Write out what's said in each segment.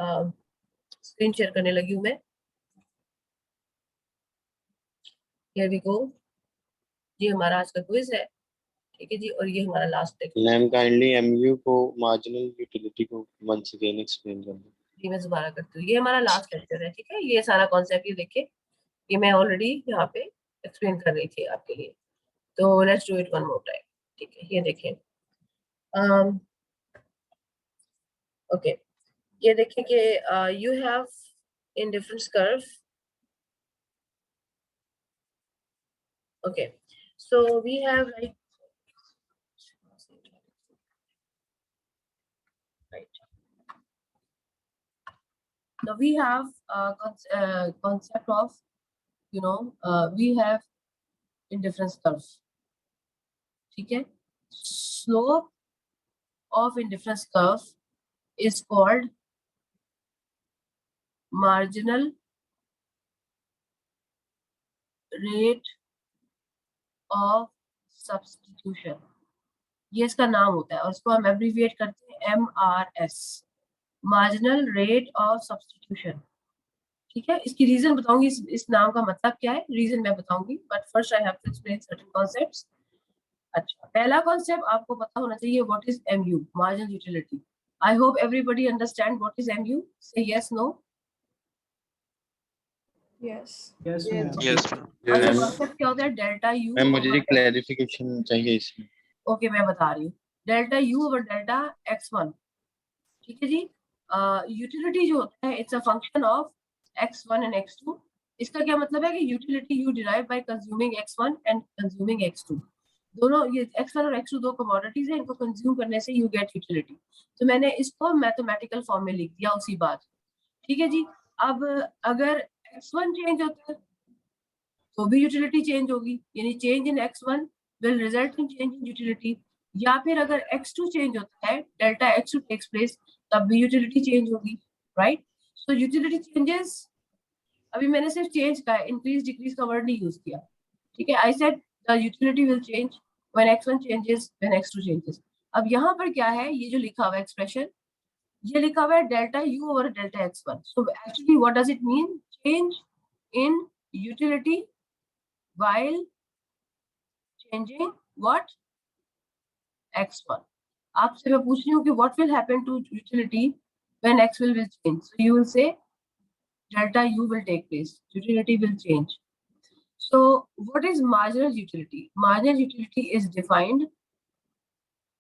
Screen share करने लगी हूँ मैं। हियर वी गो, ये हमारा आज का क्विज है, ठीक है जी, और ये हमारा last lecture. Ma'am kindly MU को मार्जिनल यूटिलिटी को वंस अगेन एक्सप्लेन करना। जी मैं दोबारा करती हूँ, ये हमारा लास्ट लेक्चर है, ठीक है। ये सारा कॉन्सेप्ट ये देखिए, ये मैं ऑलरेडी यहाँ पे एक्सप्लेन कर रही थी आपके लिए, तो let's do it one more time, ठीक है। ये देखिए ओके, ये देखिए कि you have in difference curve, okay, so we have like, right, now we have concept of, you know, we have indifference curve, ठीक है। slope of indifference curve is called marginal rate of substitution, ये इसका नाम होता है, और इसको हम एब्रीविएट करते हैं MRS, marginal rate of substitution, ठीक है। इसकी रीजन बताऊंगी, इस नाम का मतलब क्या है, रीजन मैं बताऊंगी, but first I have to explain certain concepts. अच्छा, पहला कॉन्सेप्ट आपको पता होना चाहिए, what is MU, marginal utility. I hope everybody understand what is MU, say yes no. Yes. Yes, Yes. ma'am. Yes अच्छा, कॉन्सेप्ट क्या होता है, डेल्टा यू। मैम मुझे क्लैरिफिकेशन चाहिए इसमें। ओके, मैं बता रही हूँ, delta U over delta x1, ठीक है जी। यूटिलिटी जो होता है, it's a function of x1 and x2। इसका क्या मतलब है कि utility you derive bye consuming x1 and consuming x2, दोनों ये x1 और x2 दो कमोडिटीज हैं, इनको कंज्यूम करने से यू गेट यूटिलिटी। तो मैंने इसको मैथमेटिकल फॉर्म में लिख दिया उसी बात, ठीक है जी। अब अगर x1 चेंज होता है तो भी यूटिलिटी चेंज होगी, यानी change in x1 will result in change in utility, या फिर अगर x2 चेंज होता है, डेल्टा x2 टेक्स प्लेस, तब भी यूटिलिटी चेंज होगी, राइट। सो यूटिलिटी चेंजेस, अभी मैंने सिर्फ चेंज का इंक्रीज डिक्रीज का वर्ड नहीं यूज किया, ठीक है। I said the utility will change when x1 changes, when x2 changes. अब यहाँ पर क्या है, ये जो लिखा हुआ एक्सप्रेशन, ये लिखा हुआ है delta u over delta x1। So actually what does it mean, change in utility while changing what, x1। आपसे मैं पूछ रही हूँ कि what will happen to utility when x will change, so you will say delta u will take place, utility will change। so what is marginal utility? Marginal utility is defined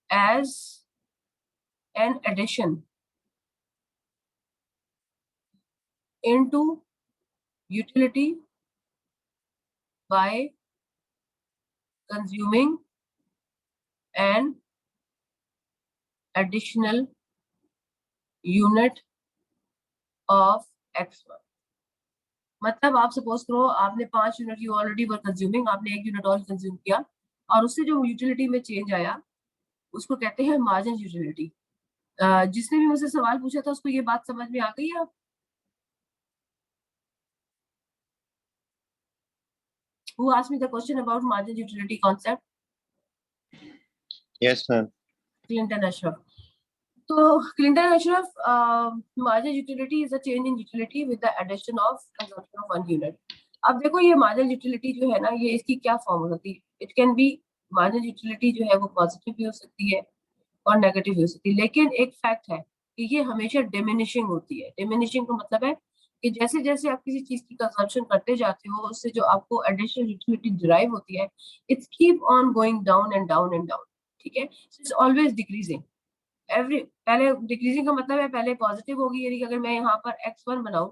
as an addition into utility by consuming an additional unit of x1। मतलब आप suppose करो आपने 5 unit you already were consuming, आपने 1 unit और consume किया, और उससे जो यूटिलिटी में चेंज आया उसको कहते हैं मार्जिनल यूटिलिटी। जिसने भी मुझसे सवाल पूछा था उसको ये बात समझ में आ गई है? Who asked me the question about marginal utility concept? Yes ma'am. Clinton Ashraf. तो Clinton Ashraf, marginal utility is a change in utility with the addition of consumption of 1 unit। अब देखो ये marginal utility जो है ना, ये इसकी क्या फॉर्म हो सकती है, it can be, marginal utility जो है वो पॉजिटिव भी हो सकती है और नेगेटिव भी हो सकती है, लेकिन एक फैक्ट है कि ये हमेशा डिमिनिशिंग होती है। डिमिनिशिंग का मतलब है कि जैसे जैसे आप किसी चीज की कंजम्पशन करते जाते हो, उससे जो आपको एडिशनल यूटिलिटी डिराइव होती है, it's keep on going down and down and down, ठीक है। इट्स ऑलवेज डिक्रीजिंग, एवरी, पहले डिक्रीजिंग का मतलब है पहले पॉजिटिव होगी, यानी कि अगर मैं यहाँ पर x1 बनाऊं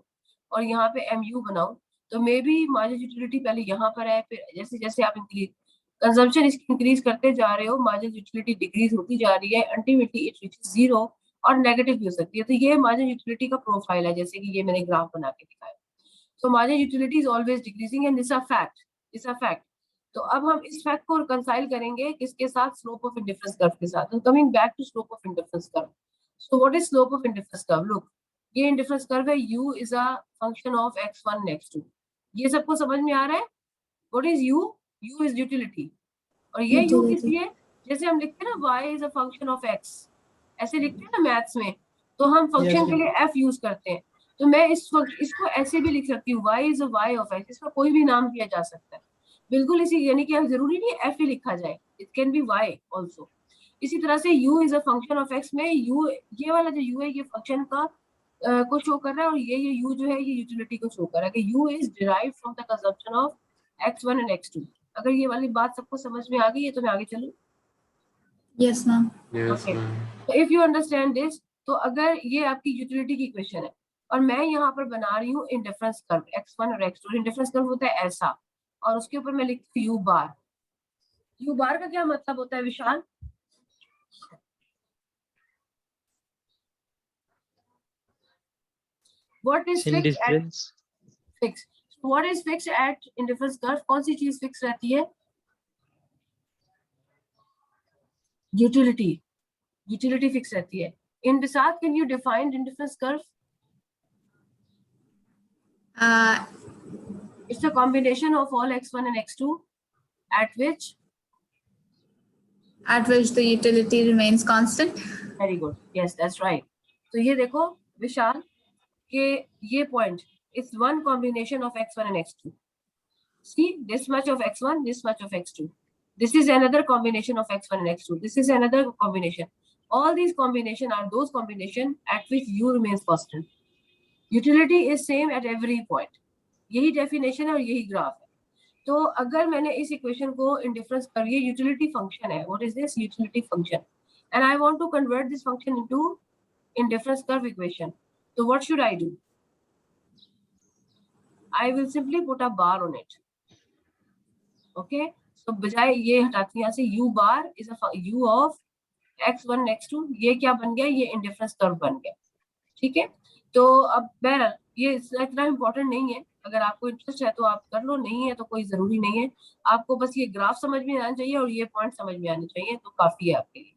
और यहाँ पे mu बनाऊं, तो मे बी मार्जिनल यूटिलिटी पहले यहाँ पर है, फिर जैसे जैसे आप कंजम्पशन इसकी इंक्रीज करते जा रहे हो, मार्जिनल यूटिलिटी डिक्रीज होती जा रही है, अल्टीमेटली इट रीचेस 0, और नेगेटिव भी हो सकती है। तो ये मार्जिनल यूटिलिटी का प्रोफाइल है, जैसे कि ये मैंने ग्राफ बना के दिखाया। सो marginal utility is always decreasing and this a fact, it's a fact. तो अब हम इस फैक्ट को रिकंसाइल करेंगे किसके साथ, स्लोप ऑफ इंडिफरेंस कर्व के साथ। Coming back to slope of indifference curve, so what is slope of indifference curve? Look, ये इंडिफरेंस कर्व है, u is a function of x1 and x2। ये सबको समझ में आ रहा है? What is u? u is utility, और ये u किस लिए, जैसे हम लिखते हैं ना y is a function of x, ऐसे लिखते हैं ना मैथ्स में, तो हम फंक्शन Yes, के लिए f यूज करते हैं। तो मैं इसको ऐसे भी लिख सकती हूँ, y is a y of x, इसका कोई भी नाम दिया जा सकता है बिल्कुल इसी, यानी कि जरूरी नहीं है f ही लिखा जाए, it can be y also. इसी तरह से u is a function of x में u, ये वाला जो u है ये फंक्शन का को शो कर रहा है, और ये u जो है ये यूटिलिटी को शो कर रहा है कि u is derived from the consumption of x1 and x2। अगर ये वाली बात सबको समझ में आ गई है तो मैं आगे चलूं। yes ma'am. Yes, Okay. ma'am. So if you understand this, तो अगर ये आपकी यूटिलिटी की इक्वेशन है और मैं यहाँ पर बना रही हूँ इंडिफरेंस कर्व x1 और x2, इंडिफरेंस कर्व होता है ऐसा, और उसके ऊपर मैं लिखती हूँ u बार। u बार का क्या मतलब होता है विशाल? What is fixed at Indifference. fixed? What is fixed at indifference curve? कौन सी चीज फिक्स रहती है? यूटिलिटी, यूटिलिटी फिक्स रहती है। इन बिसात, can you define indifference curve? It's a combination of all x1 and x2 at which The utility remains constant. very good, yes that's right। तो ये देखो विशाल के ये point, it's one combination of x1 and x2, see this much of x1, this much of x2, this is another combination of x1 and x2, this is another combination, all these combination are those combination at which u remains constant, utility is same at every point। यही definition है और यही graph है। तो अगर मैंने इस equation को इंडिफरेंस कर, ये यूटिलिटी फंक्शन है, what is this utility function, and I want to convert this function into indifference curve equation, तो what should I do? I will simply put a bar on it, okay. तो बजाय ये हटाती यहाँ से u bar is a u of x1 x2, ये क्या बन गया? ये इंडिफरेंस कर्व बन गया, ठीक है। तो अब बहरहाल ये इतना इम्पोर्टेंट नहीं है, अगर आपको इंटरेस्ट है तो आप कर लो, नहीं है तो कोई जरूरी नहीं है। आपको बस ये ग्राफ समझ में आना चाहिए और ये पॉइंट समझ में आने चाहिए, तो काफी है आपके लिए।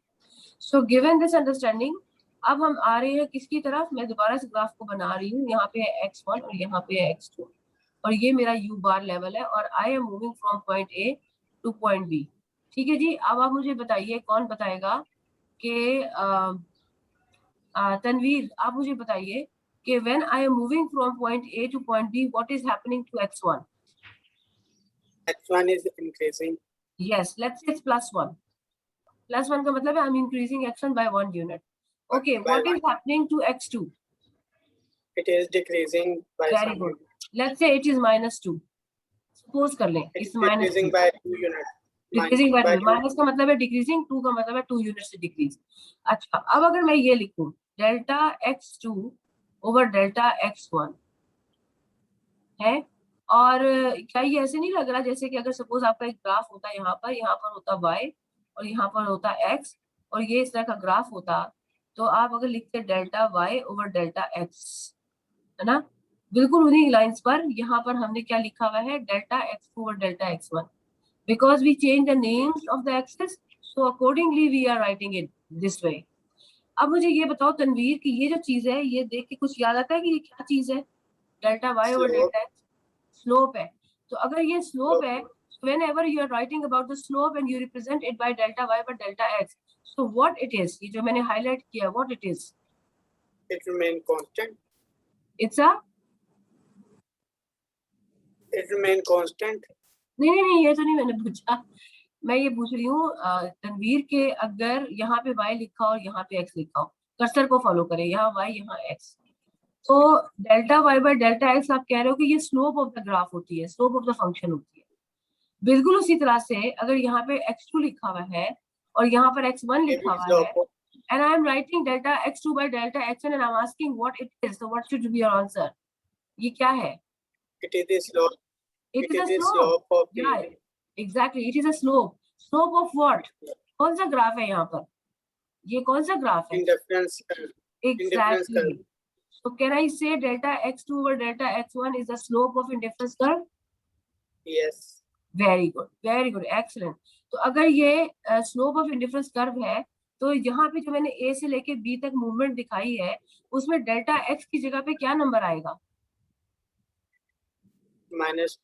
सो गिवन दिस अंडरस्टैंडिंग, अब हम आ रहे हैं किसकी तरफ? मैं दोबारा से ग्राफ को बना रही हूँ, यहाँ पे है x1 और यहाँ पे है x2, और ये मेरा u बार लेवल है, और I am moving from point A to point B, ठीक है जी। अब आप मुझे बताइए, कौन बताएगा कि तनवीर, आप मुझे बताइए कि when I am moving from point A to point B, what is happening to x1? x1 is increasing. Yes, let's say it's +1. +1 का मतलब है I'm increasing x1 by 1 unit. Okay, By what is happening to x2? It is decreasing by Very some good. unit. Let's say it is -2. Suppose कर लें It is it's -2. decreasing by 2 units. Decreasing by 2. 2. Minus का मतलब है decreasing, 2 का मतलब है 2 unit से decrease. अच्छा, अब अगर मैं ये लिखूं delta x2 over delta x1 है, और क्या ये ऐसे नहीं लग रहा जैसे कि अगर सपोज आपका एक ग्राफ होता है, यहाँ पर होता y और यहाँ पर होता x, और ये इस तरह का ग्राफ होता, तो आप अगर लिखते delta y over delta x, है ना, बिल्कुल उन्हीं लाइंस पर यहाँ पर हमने क्या लिखा हुआ है? Delta x2 over delta x1, because we change the names of the axis, so accordingly we are writing it this way। अब मुझे ये बताओ तनवीर कि ये जो चीज है, ये देख के कुछ याद आता है कि ये क्या चीज है? Delta y over delta x, slope है। तो अगर ये स्लोप है, whenever you are writing about the slope and you represent it by delta y by delta x, so what it is, ये जो मैंने हाईलाइट किया, what it is? It remain constant. It's a It remain constant. नहीं, ये तो नहीं मैंने पूछा, मैं ये पूछ रही हूँ तनवीर के अगर यहाँ पे y लिखा और यहाँ पे x लिखा हो, कर्सर को फॉलो करें, यहाँ y यहाँ x, तो delta y by delta x आप कह रहे हो कि ये स्लोप ऑफ द ग्राफ होती है, स्लोप ऑफ द फंक्शन होती है। बिल्कुल उसी तरह से अगर यहाँ पे x2 लिखा हुआ है और यहाँ पर x1 लिखा हुआ है, and I am writing delta x2 by delta xn and I'm asking what it is, so what should be your answer? ये क्या है? It is the slope. It is a the slope. slope of the Yeah, exactly. It is a slope. Slope of what? कौन सा graph है यहाँ पर? ये कौन सा ग्राफ है? indifference. Exactly. So can I say delta x2 over delta x1 is the slope of indifference curve? Yes. Very good, very good, excellent। तो अगर ये स्लोप ऑफ इंडिफरेंस कर्व है, तो यहाँ पे जो मैंने ए से लेके बी तक मूवमेंट दिखाई है, उसमें डेल्टा एक्स की जगह पे क्या नंबर आएगा? Minus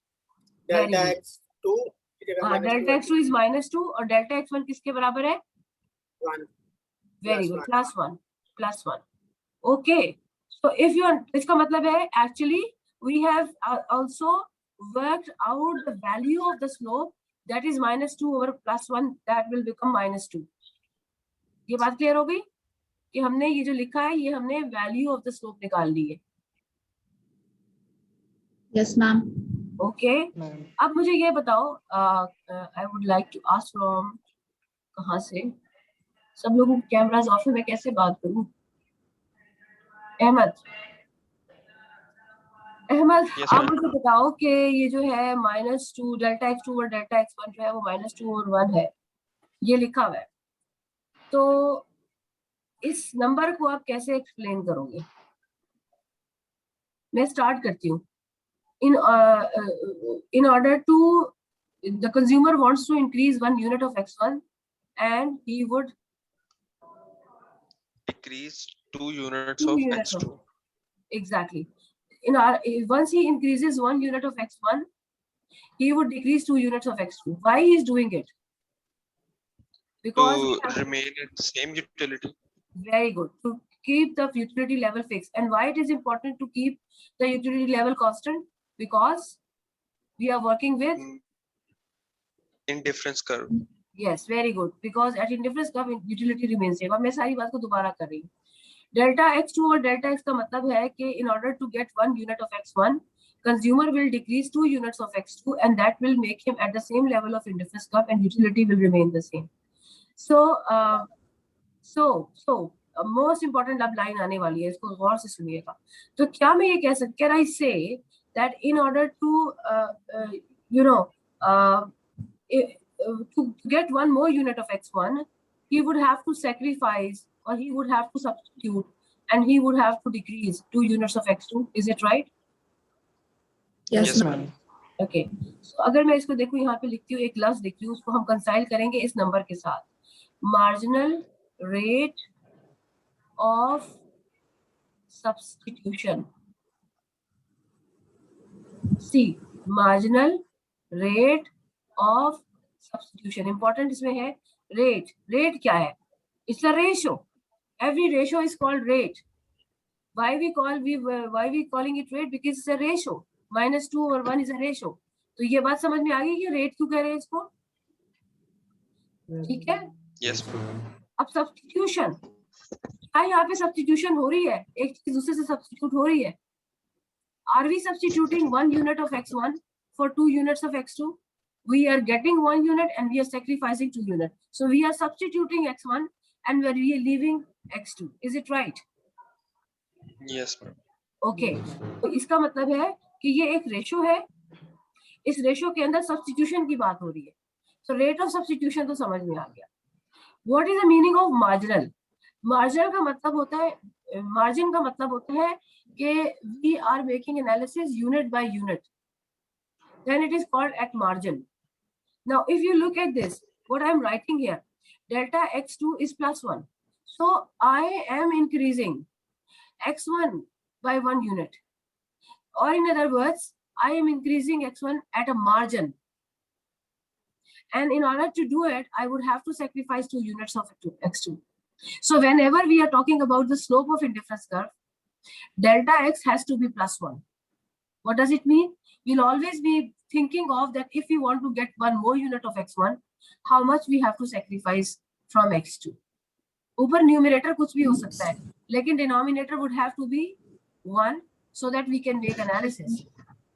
delta x2. हाँ, डेल्टा x2 इज -2 और डेल्टा x1 किसके बराबर है? 1. Very good, +1, +1। Okay, so if you are, इसका मतलब है actually we have also worked out the value of the slope that is -2 over +1 that will become -2. ये बात क्लियर हो गई कि हमने ये जो लिखा है ये हमने वैल्यू ऑफ द स्लोप निकाल ली है. Yes, ma'am. ओके, अब मुझे ये बताओ, I would like to ask from, कहाँ से सब लोगों कैमरास ऑफ है, मैं कैसे बात करूं? अहमद, Yes, आप ma'am. मुझे बताओ कि ये जो है -2 डेल्टा x2 और डेल्टा x1 जो है वो -2 और 1 है, ये लिखा हुआ है, तो इस नंबर को आप कैसे एक्सप्लेन करोगे? मैं स्टार्ट करती हूँ. In order to, the consumer wants to increase 1 unit of x1 and he would Decrease 2 units 2 of units of, x2. exactly. Once he increases 1 unit of x1, he would decrease 2 units of x2. Why he is doing it? Because To remain at the same utility. very good, to keep the utility level fixed. And why it is important to keep the utility level constant? Because we are working with, Indifference curve. yes, very good, because at indifference curve utility remains same. अब मैं सारी बात को दोबारा कर रही हूँ. Delta x2 और डेल्टा x का मतलब है कि in order to get 1 unit of x1, consumer will decrease 2 units of x2 and that will make him at the same level of indifference curve and utility will remain the same. So most important अब line आने वाली है, इसको गौर से सुनिएगा. तो क्या मैं ये कह सकती, can I say that in order to to get 1 more unit of x1, he would have to sacrifice or he would have to substitute and he would have to decrease 2 units of x2. Is it right? Yes, Yes, ma'am. ma'am. Okay. So अगर मैं इसको देखूं, यहाँ पे लिखती हूँ, एक लफ्ज लिखती हूँ, उसको हम कंसाइल करेंगे इस नंबर के साथ. Marginal rate of substitution. C. Marginal rate of substitution. Important इसमें है rate. Rate क्या है? It's a ratio. Every ratio is called rate. Why we calling it rate? Because it's a ratio. -2 over 1 is a ratio. तो ये बात समझ में आ गई कि रेट क्यों कह रहे हैं इसको? ठीक है. Yes, ma'am. अब सब्स्टिट्यूशन, क्या यहाँ पे सब्स्टिट्यूशन हो रही है? एक चीज दूसरे से सब्स्टिट्यूट हो रही है. Are we substituting 1 unit of x1 for 2 units of x2? We are getting 1 unit and we are sacrificing 2 units. So we are substituting x1 and we are leaving x2. Is it right? Yes, ma'am. Okay. तो इसका मतलब है कि ये एक ratio है, इस ratio के अंदर सब्स्टिट्यूशन की बात हो रही है. So rate of substitution तो समझ में आ गया. What is the meaning of marginal? Marginal का मतलब होता है, margin का मतलब होता है कि we are making analysis unit by unit. Then it is called at margin. Now, if you look at this, what I am writing here, delta x2 is +1. So I am increasing x1 by 1 unit. Or in other words, I am increasing x1 at a margin. And in order to do it, I would have to sacrifice 2 units of x2. So whenever we are talking about the slope of indifference curve, delta x has to be +1. What does it mean? We'll always be thinking of that if we want to get 1 more unit of x1, how much we have to sacrifice from x2. ऊपर numerator कुछ भी हो सकता है, लेकिन denominator would have to be 1 so that we can make analysis.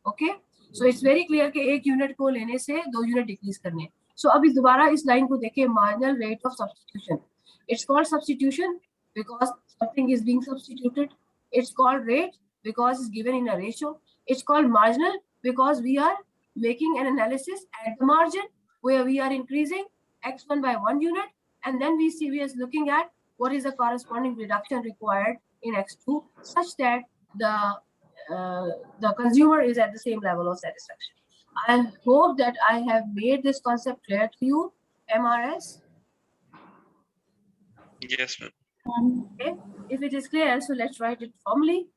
Okay? So it's very clear कि एक unit को लेने से 2 unit decrease करने. So अभी दोबारा इस line को देखिए, marginal rate of substitution. It's called substitution because something is being substituted. It's called rate because it's given in a ratio. It's called marginal because we are making an analysis at the margin where we are increasing x1 by 1 unit and then we are looking at what is the corresponding reduction required in x2 such that the consumer is at the same level of satisfaction. I hope that I have made this concept clear to you, MRS. Yes, ma'am. Okay. If it is clear, so let's write it formally.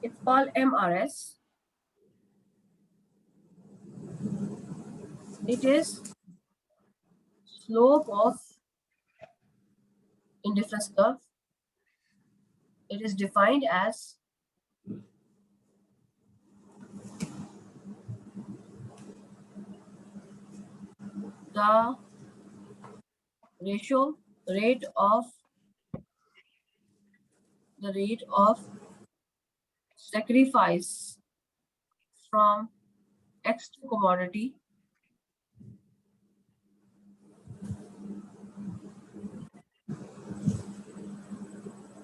It's called MRS. It is slope of indifference curve, it is defined as the rate of sacrifice from X2 commodity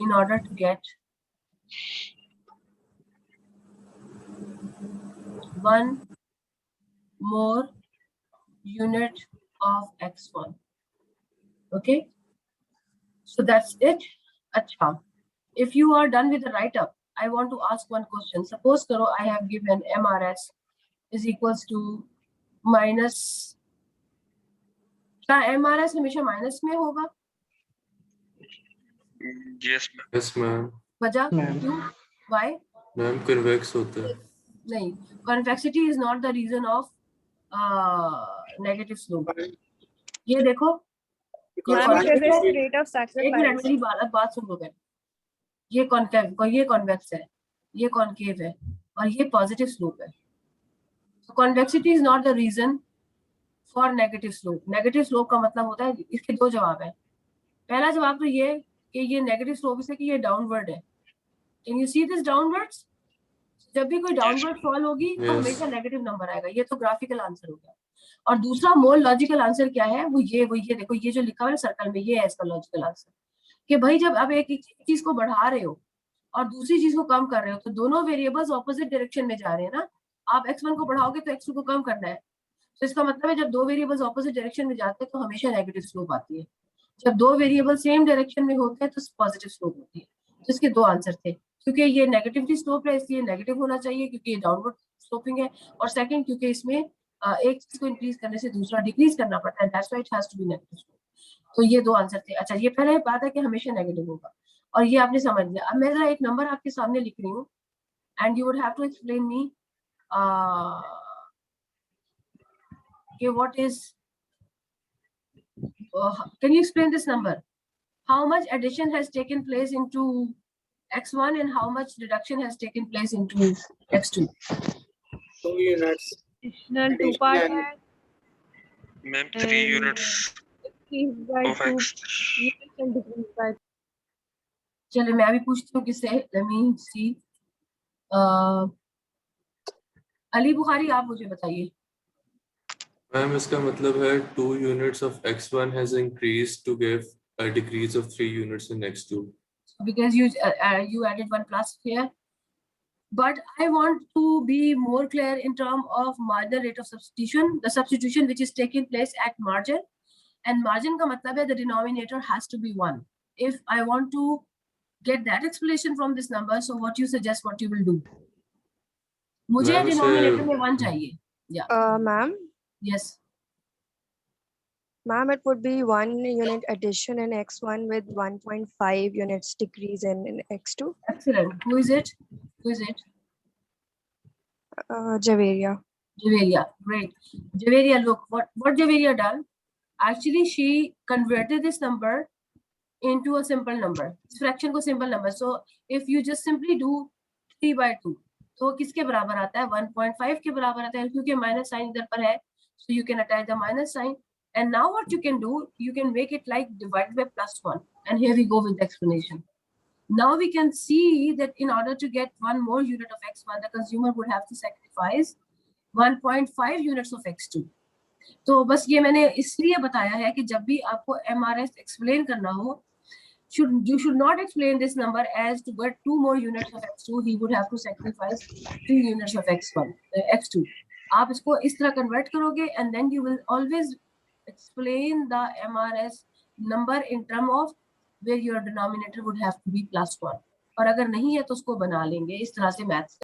in order to get one more unit of X1. Okay, so that's it. Acha, if you are done with the write-up, I want to ask one question. Suppose karo I have given MRS is equals to minus, क्या MRS हमेशा minus में होगा? Yes, ma'am. Yes, ma'am. वजह क्यों? Why? Ma'am convex होता है. नहीं, convexity is not the reason of negative slope. ये देखो, Because Ma'am, one it is is rate of एक मिनट मेरी बात सुन लो पहले. ये कॉन्केव, ये कॉन्वेक्स है, ये कॉन्केव है और ये पॉजिटिव स्लोप है. So convexity is not the reason for negative slope. Negative slope का मतलब होता है, इसके दो जवाब है. पहला जवाब तो ये कि ये नेगेटिव स्लोप है कि ये डाउनवर्ड है. Can you see this downwards? जब भी कोई डाउनवर्ड फॉल होगी तो Yes. हमेशा नेगेटिव नंबर आएगा. ये तो ग्राफिकल आंसर हो गया. और दूसरा मोर लॉजिकल आंसर क्या है? वो ये देखो, ये जो लिखा हुआ है सर्कल में, ये है इसका लॉजिकल आंसर. कि भाई जब आप एक चीज को बढ़ा रहे हो और दूसरी चीज को कम कर रहे हो तो दोनों वेरिएबल्स ऑपोजिट डायरेक्शन में जा रहे हैं ना. आप x1 को बढ़ाओगे तो x2 को कम करना है. तो इसका मतलब है जब दो वेरिएबल्स ऑपोजिट डायरेक्शन में जाते हैं तो हमेशा नेगेटिव स्लोप आती है. जब दो वेरिएबल सेम डायरेक्शन में होते हैं तो पॉजिटिव स्लोप होती है. तो इसके दो आंसर थे. क्योंकि ये नेगेटिविटी स्लोप है इसलिए नेगेटिव होना चाहिए क्योंकि ये डाउनवर्ड स्लोपिंग है. और सेकंड क्योंकि इसमें एक चीज को इंक्रीज करने से दूसरा डिक्रीज करना पड़ता है. That's why it has to be negative slope. तो ये दो आंसर थे. अच्छा, ये पहले बात है कि हमेशा नेगेटिव होगा और ये आपने समझ लिया. अब मैं जरा एक नंबर आपके सामने लिख रही हूँ and you would have to explain me कि what is, can you explain this number? How much addition has taken place into x1 and how much reduction has taken place into x2? 2 units. Additional two Addition part and- है. Ma'am, 3 And units increase by of 2 X. units and decrease by चलिए मैं अभी पूछती हूँ किससे. Let me see. Ali Bukhari, आप मुझे बताइए. मैम इसका मतलब है 2 units of x1 has increased to give a decrease of 3 units in x2. Because you added one plus here, but I want to be more clear in terms of marginal rate of substitution, the substitution which is taking place at margin. And margin का मतलब है the denominator has to be 1. If I want to get that explanation from this number, so what you suggest, what you will do? मुझे Ma'am, denominator इसे- में 1 चाहिए. ma'am, Yes. ma'am, it would be 1 unit addition in x1 with 1.5 units decrease in x2. Excellent. Who is it? Who is it? Javeria. Javeria. Great. Javeria, look, what Javeria done? Actually, she converted this number into a simple number. This fraction को simple number. So if you just simply do 3 by 2, तो किसके बराबर आता है? 1.5 के बराबर आता है क्योंकि माइनस साइन इधर पर है. So you can attach the minus sign. And now what you can do, you can make it like divided by plus 1. And here we go with the explanation. Now we can see that in order to get one more unit of x1, the consumer would have to sacrifice 1.5 units of x2. तो बस ये मैंने इसलिए बताया है कि जब भी आपको MRS एक्सप्लेन करना हो, you should not explain this number as to get 2 more units of x2, he would have to sacrifice 2 units of x2. आप इसको इस तरह कन्वर्ट करोगे and then you will always explain the MRS number in term of where your denominator would have to be +1. और अगर नहीं है तो उसको बना लेंगे इस तरह से मैथ्स.